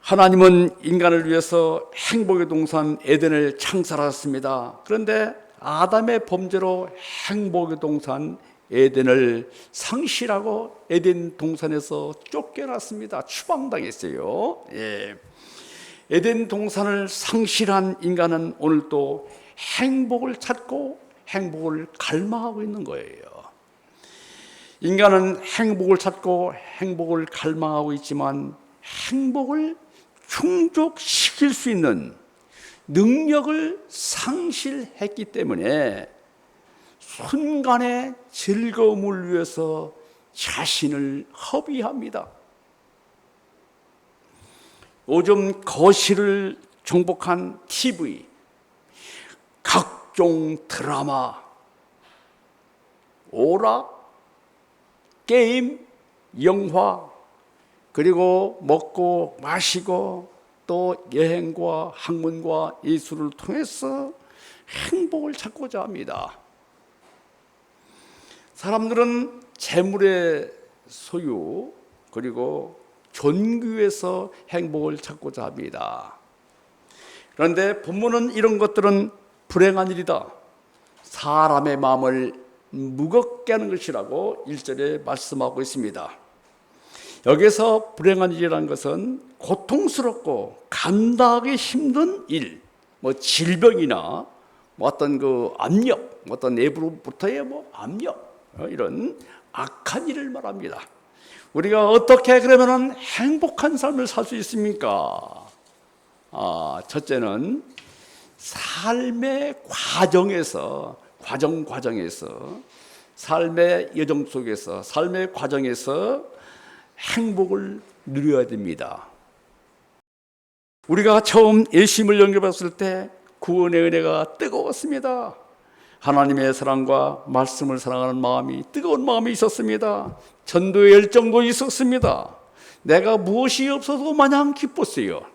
하나님은 인간을 위해서 행복의 동산 에덴을 창설하셨습니다. 그런데 아담의 범죄로 행복의 동산 에덴을 상실하고 에덴 동산에서 쫓겨났습니다. 추방당했어요. 에덴 동산을 상실한 인간은 오늘 또 행복을 찾고 행복을 갈망하고 있는 거예요. 인간은 행복을 찾고 행복을 갈망하고 있지만 행복을 충족시킬 수 있는 능력을 상실했기 때문에 순간의 즐거움을 위해서 자신을 허비합니다. 요즘 거실을 정복한 TV, 각종 드라마, 오락, 게임, 영화, 그리고 먹고 마시고 또 여행과 학문과 예술을 통해서 행복을 찾고자 합니다. 사람들은 재물의 소유 그리고 존귀에서 행복을 찾고자 합니다. 그런데 본문은 이런 것들은 불행한 일이다, 사람의 마음을 무겁게 하는 것이라고 1절에 말씀하고 있습니다. 여기서 불행한 일이라는 것은 고통스럽고 감당하기 힘든 일, 질병이나 어떤 압력, 어떤 내부로부터의 압력, 이런 악한 일을 말합니다. 우리가 어떻게 그러면은 행복한 삶을 살 수 있습니까? 첫째는 삶의 과정에서, 삶의 여정 속에서, 삶의 과정에서 행복을 누려야 됩니다. 우리가 처음 예수님을 영접했을 때 구원의 은혜가 뜨거웠습니다. 하나님의 사랑과 말씀을 사랑하는 마음이, 뜨거운 마음이 있었습니다. 전도의 열정도 있었습니다. 내가 무엇이 없어도 마냥 기뻤어요.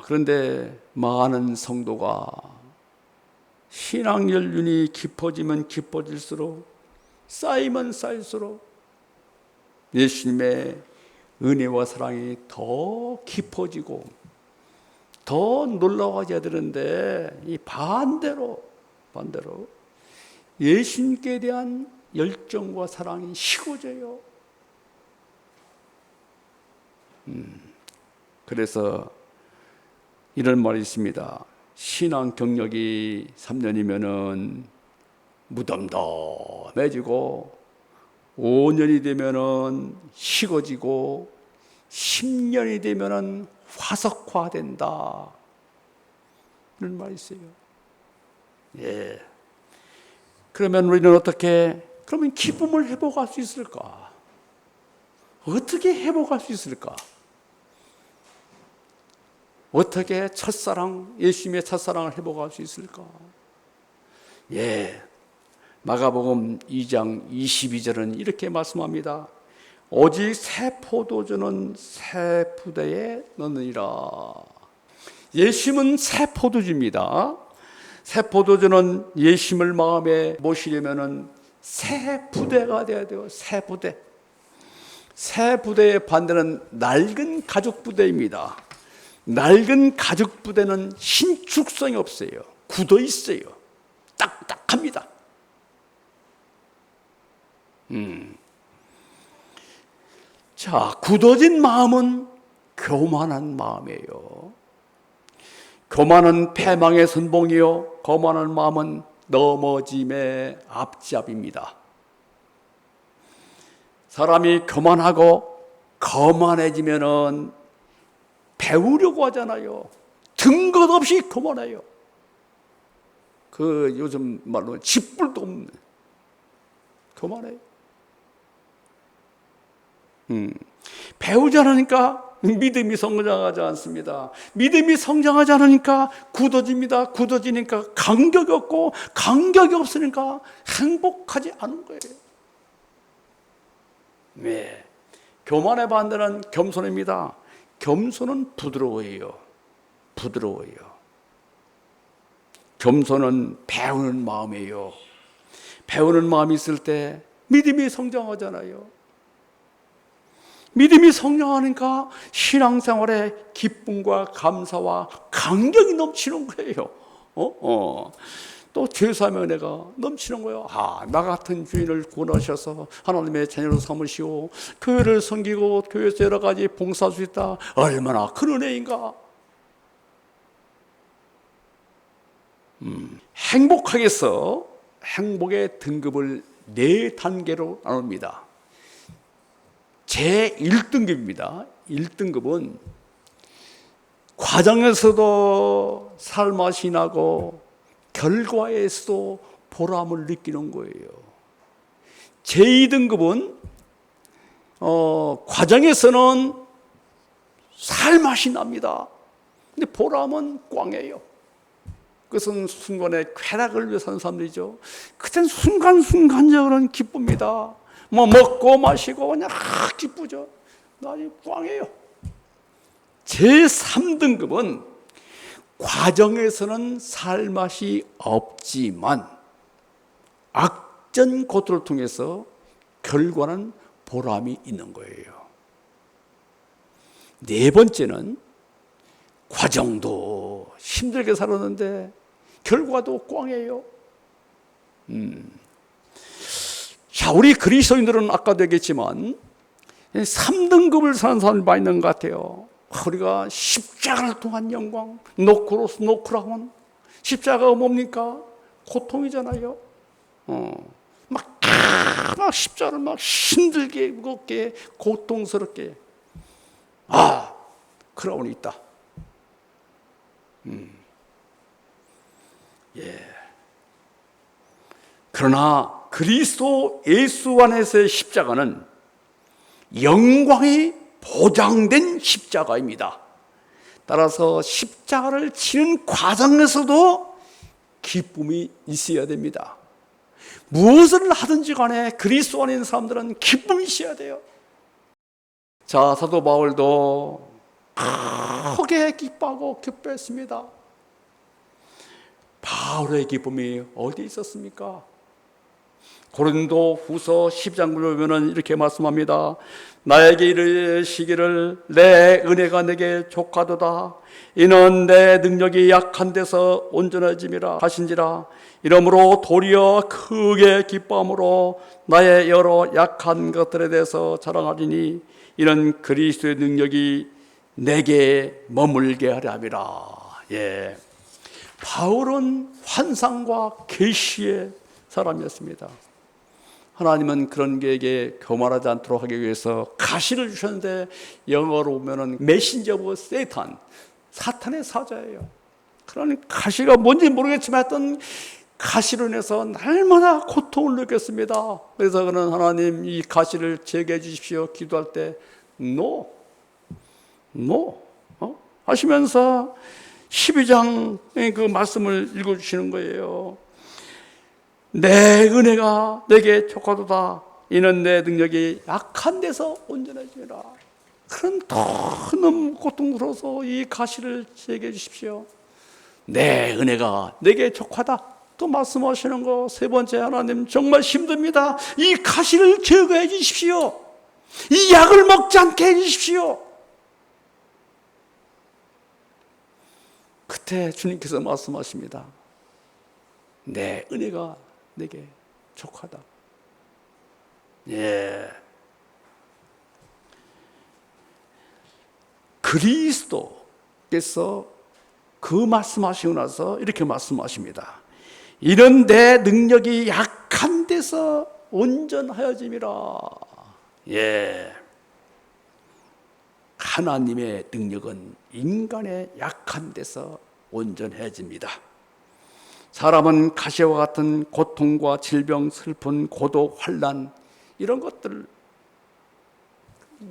그런데 많은 성도가 신앙 연륜이 깊어지면 깊어질수록, 쌓이면 쌓일수록 예수님의 은혜와 사랑이 더 깊어지고 더 놀라워져야 되는데, 이 반대로 예수님께 대한 열정과 사랑이 식어져요. 그래서 이런 말이 있습니다. 신앙 경력이 3년이면은 무덤덤해지고, 5년이 되면은 식어지고, 10년이 되면은 화석화된다, 이런 말이 있어요. 그러면 우리는 그러면 기쁨을 회복할 수 있을까? 어떻게 회복할 수 있을까? 어떻게 예수님의 첫사랑을 회복할 수 있을까? 마가복음 2장 22절은 이렇게 말씀합니다. 오직 새 포도주는 새 부대에 넣느니라. 예수님은 새 포도주입니다. 새 포도주는 예수님을 마음에 모시려면은 새 부대가 돼야 돼요. 새 부대. 새 부대의 반대는 낡은 가죽 부대입니다. 낡은 가죽 부대는 신축성이 없어요. 굳어 있어요. 딱딱합니다. 자, 굳어진 마음은 교만한 마음이에요. 교만은 패망의 선봉이요, 거만한 마음은 넘어짐의 앞잡입니다. 사람이 교만하고 거만해지면은 배우려고 하잖아요. 등것 없이 교만해요. 요즘 말로 짓불도 없는 교만해요. 배우지 않으니까 믿음이 성장하지 않습니다. 믿음이 성장하지 않으니까 굳어집니다. 굳어지니까 간격이 없고, 간격이 없으니까 행복하지 않은 거예요. 교만의 반대는 겸손입니다. 겸손은 부드러워요. 겸손은 배우는 마음이에요. 배우는 마음이 있을 때 믿음이 성장하잖아요. 믿음이 성장하니까 신앙생활에 기쁨과 감사와 감격이 넘치는 거예요. 또 죄사함의 은혜가 넘치는 거예요. 나 같은 주인을 구원하셔서 하나님의 자녀로 삼으시오, 교회를 섬기고 교회에서 여러 가지 봉사할 수 있다. 얼마나 큰 은혜인가. 행복하게서 행복의 등급을 4단계로 나눕니다. 제 1등급입니다. 1등급은 과정에서도 살맛이 나고 결과에서도 보람을 느끼는 거예요. 제 2등급은 과정에서는 살맛이 납니다. 근데 보람은 꽝이에요. 그것은 순간의 쾌락을 위해 사는 사람들이죠. 그땐 순간순간적으로는 기쁩니다. 먹고 마시고 그냥 기쁘죠. 나중에 꽝이에요. 제 3등급은 과정에서는 살맛이 없지만 악전 고통을 통해서 결과는 보람이 있는 거예요. 4번째는 과정도 힘들게 살았는데 결과도 꽝이에요. 자, 우리 그리스도인들은 아까도 얘기했지만 3등급을 사는 사람이 많이 있는 것 같아요. 우리가 십자가를 통한 영광, 노크로스 노크라운. 십자가가 뭡니까? 고통이잖아요. 막 십자가를 막 힘들게 무겁게 고통스럽게 크라운이 있다. 그러나 그리스도 예수 안에서의 십자가는 영광이 보장된 십자가입니다. 따라서 십자가를 치는 과정에서도 기쁨이 있어야 됩니다. 무엇을 하든지 간에 그리스도 안에 있는 사람들은 기쁨이 있어야 돼요. 자, 사도 바울도 크게 기뻐하고 기뻐했습니다. 바울의 기쁨이 어디 있었습니까? 고린도 후서 10장을 보면 이렇게 말씀합니다. 나에게 이르시기를 내 은혜가 내게 족하도다. 이는 내 능력이 약한 데서 온전해짐이라 하신지라. 이러므로 도리어 크게 기뻐함으로 나의 여러 약한 것들에 대해서 자랑하리니 이는 그리스도의 능력이 내게 머물게 하려 함이라. 바울은 환상과 계시의 사람이었습니다. 하나님은 그런 계획에 교만하지 않도록 하기 위해서 가시를 주셨는데 영어로 보면은 메신저 오브 세이탄, 사탄의 사자예요. 그러니 가시가 뭔지 모르겠지만 하여튼 가시로 인해서 날마다 고통을 느꼈습니다. 그래서 그는 하나님 이 가시를 제게 해 주십시오 기도할 때 No 하시면서 12장의 그 말씀을 읽어주시는 거예요. 내 은혜가 내게 족하도다. 이는 내 능력이 약한 데서 온전해지라. 그런 너무 고통스러워서 이 가시를 제게 해 주십시오. 내 은혜가 내게 족하다. 또 말씀하시는 거 세 번째, 하나님 정말 힘듭니다. 이 가시를 제거해 주십시오. 이 약을 먹지 않게 해 주십시오. 그때 주님께서 말씀하십니다. 내 은혜가 내게 족하다. 그리스도께서 그 말씀하시고 나서 이렇게 말씀하십니다. 이런 내 능력이 약한 데서 온전하여짐이라. 하나님의 능력은 인간의 약한 데서 온전해집니다. 사람은 가시와 같은 고통과 질병, 슬픈, 고독, 환난 이런 것들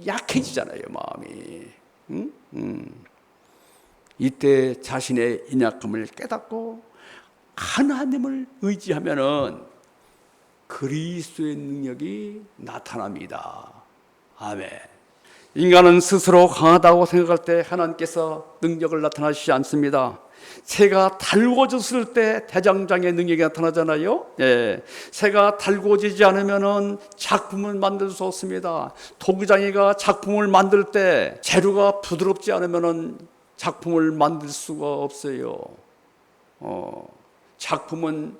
약해지잖아요, 마음이. 이때 자신의 인약함을 깨닫고 하나님을 의지하면은 그리스도의 능력이 나타납니다. 아멘. 인간은 스스로 강하다고 생각할 때 하나님께서 능력을 나타나시지 않습니다. 새가 달궈졌을 때 대장장의 능력이 나타나잖아요. 예, 새가 달궈지지 않으면은 작품을 만들 수 없습니다. 도구장이가 작품을 만들 때 재료가 부드럽지 않으면은 작품을 만들 수가 없어요. 작품은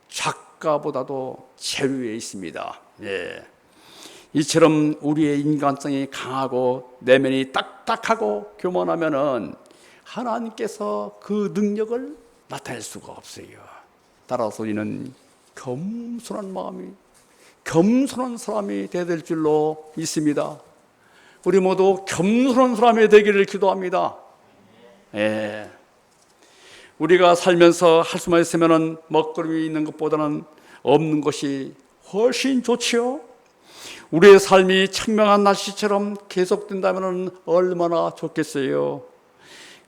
작가보다도 재료에 있습니다. 예. 이처럼 우리의 인간성이 강하고 내면이 딱딱하고 교만하면은 하나님께서 그 능력을 나타낼 수가 없어요. 따라서 우리는 겸손한 사람이 되어야 될 줄로 믿습니다. 우리 모두 겸손한 사람이 되기를 기도합니다. 예. 우리가 살면서 할 수만 있으면 먹거리 있는 것보다는 없는 것이 훨씬 좋지요. 우리의 삶이 청명한 날씨처럼 계속된다면 얼마나 좋겠어요.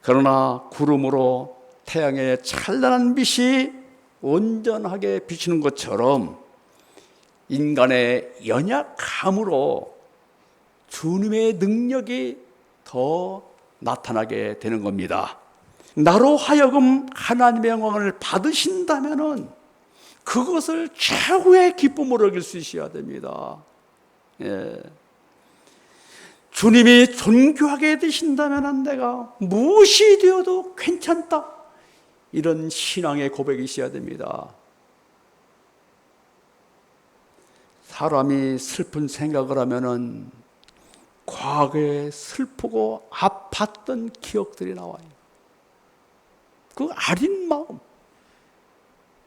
그러나 구름으로 태양의 찬란한 빛이 온전하게 비치는 것처럼 인간의 연약함으로 주님의 능력이 더 나타나게 되는 겁니다. 나로 하여금 하나님의 영광을 받으신다면 그것을 최고의 기쁨으로 여길 수 있어야 됩니다. 예. 주님이 존귀하게 되신다면 내가 무엇이 되어도 괜찮다, 이런 신앙의 고백이 있어야 됩니다. 사람이 슬픈 생각을 하면은 과거에 슬프고 아팠던 기억들이 나와요. 그 아린 마음,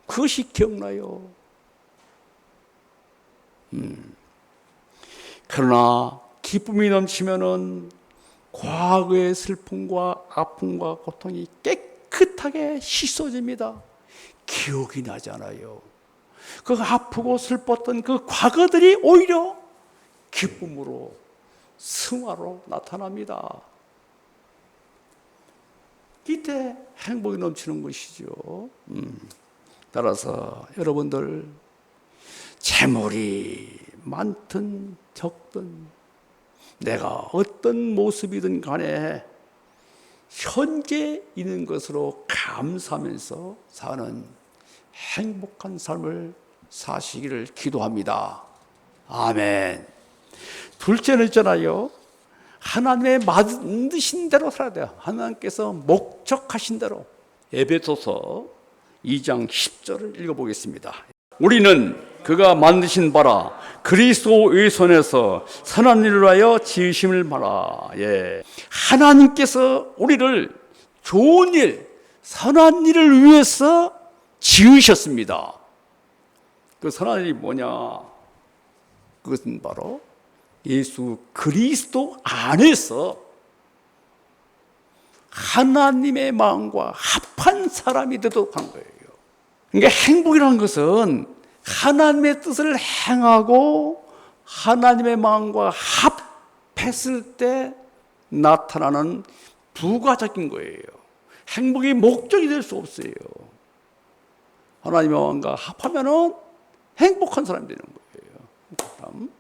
그것이 기억나요. 그러나 기쁨이 넘치면은 과거의 슬픔과 아픔과 고통이 깨끗하게 씻어집니다. 기억이 나잖아요. 그 아프고 슬펐던 그 과거들이 오히려 기쁨으로, 승화로 나타납니다. 이때 행복이 넘치는 것이죠. 따라서 여러분들, 재물이 많든 적든 내가 어떤 모습이든 간에 현재 있는 것으로 감사하면서 사는 행복한 삶을 사시기를 기도합니다. 아멘. 둘째는 있잖아요, 하나님의 만드신 대로 살아야 돼요. 하나님께서 목적하신 대로. 에베소서 2장 10절을 읽어보겠습니다. 우리는 그가 만드신 바라 그리스도의 손에서 선한 일을 하여 지으심을 바라. 예. 하나님께서 우리를 좋은 일, 선한 일을 위해서 지으셨습니다. 그 선한 일이 뭐냐? 그것은 바로 예수 그리스도 안에서 하나님의 마음과 합한 사람이 되도록 한 거예요. 그러니까 행복이라는 것은 하나님의 뜻을 행하고 하나님의 마음과 합했을 때 나타나는 부가적인 거예요. 행복이 목적이 될 수 없어요. 하나님의 마음과 합하면은 행복한 사람이 되는 거예요. 다음.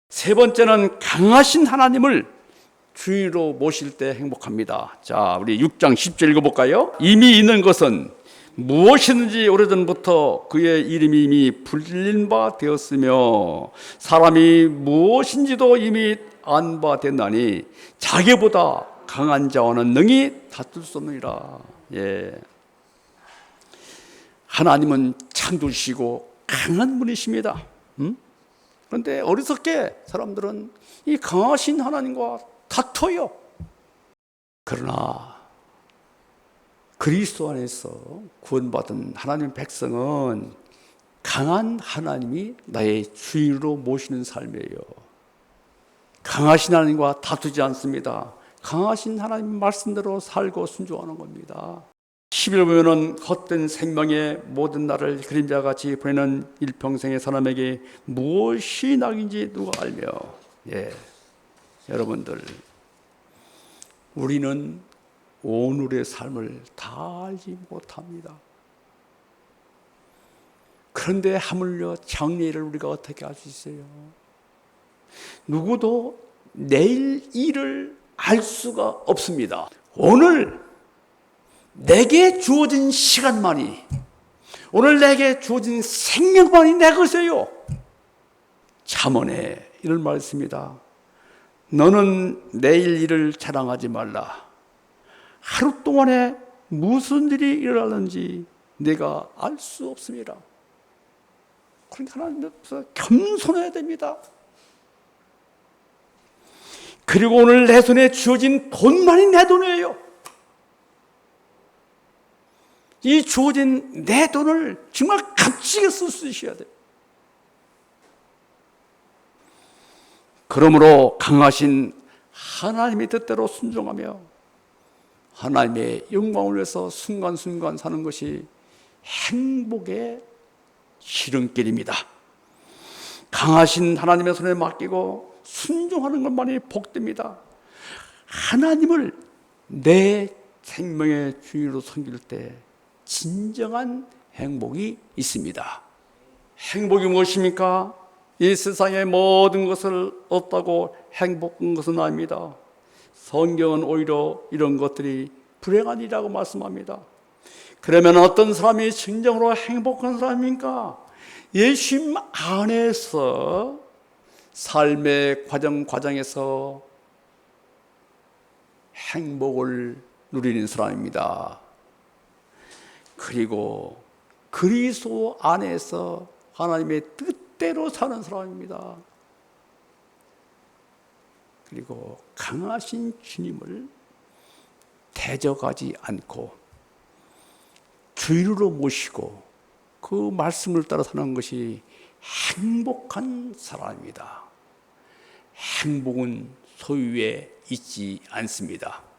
세 번째는 강하신 하나님을 주인으로 모실 때 행복합니다. 자, 우리 6장 10절 읽어볼까요? 이미 있는 것은 무엇이든지 오래전부터 그의 이름이 이미 불린 바 되었으며 사람이 무엇인지도 이미 안 바 됐나니 자기보다 강한 자와는 능히 다툴 수 없느니라. 예. 하나님은 창조주시고 강한 분이십니다. 그런데 어리석게 사람들은 이 강하신 하나님과 다퉈요. 그러나 그리스도 안에서 구원받은 하나님의 백성은 강한 하나님이 나의 주인으로 모시는 삶이에요. 강하신 하나님과 다투지 않습니다. 강하신 하나님 말씀대로 살고 순종하는 겁니다. 10일 보면은 헛된 생명의 모든 날을 그림자같이 보내는 일평생의 사람에게 무엇이 낙인지 누가 알며. 예, 여러분들, 우리는 오늘의 삶을 다 알지 못합니다. 그런데 하물며 장래를 우리가 어떻게 알 수 있어요? 누구도 내일 일을 알 수가 없습니다. 오늘 내게 주어진 시간만이, 오늘 내게 주어진 생명만이 내 것이에요. 잠언에 이런 말 있습니다. 너는 내일 일을 자랑하지 말라. 하루 동안에 무슨 일이 일어나는지 내가 알 수 없습니다. 그러니까 하나님 앞에서 겸손해야 됩니다. 그리고 오늘 내 손에 주어진 돈만이 내 돈이에요. 이 주어진 내 돈을 정말 값지게 쓸 수 있어야 돼요. 그러므로 강하신 하나님의 뜻대로 순종하며 하나님의 영광을 위해서 순간순간 사는 것이 행복의 지름길입니다. 강하신 하나님의 손에 맡기고 순종하는 것만이 복됩니다. 하나님을 내 생명의 주인으로 섬길 때 진정한 행복이 있습니다. 행복이 무엇입니까? 이 세상의 모든 것을 얻다고 행복한 것은 아닙니다. 성경은 오히려 이런 것들이 불행한 일이라고 말씀합니다. 그러면 어떤 사람이 진정으로 행복한 사람입니까? 예수님 안에서 삶의 과정에서 행복을 누리는 사람입니다. 그리고 그리스도 안에서 하나님의 뜻대로 사는 사람입니다. 그리고 강하신 주님을 대적하지 않고 주인으로 모시고 그 말씀을 따라 사는 것이 행복한 사람입니다. 행복은 소유에 있지 않습니다.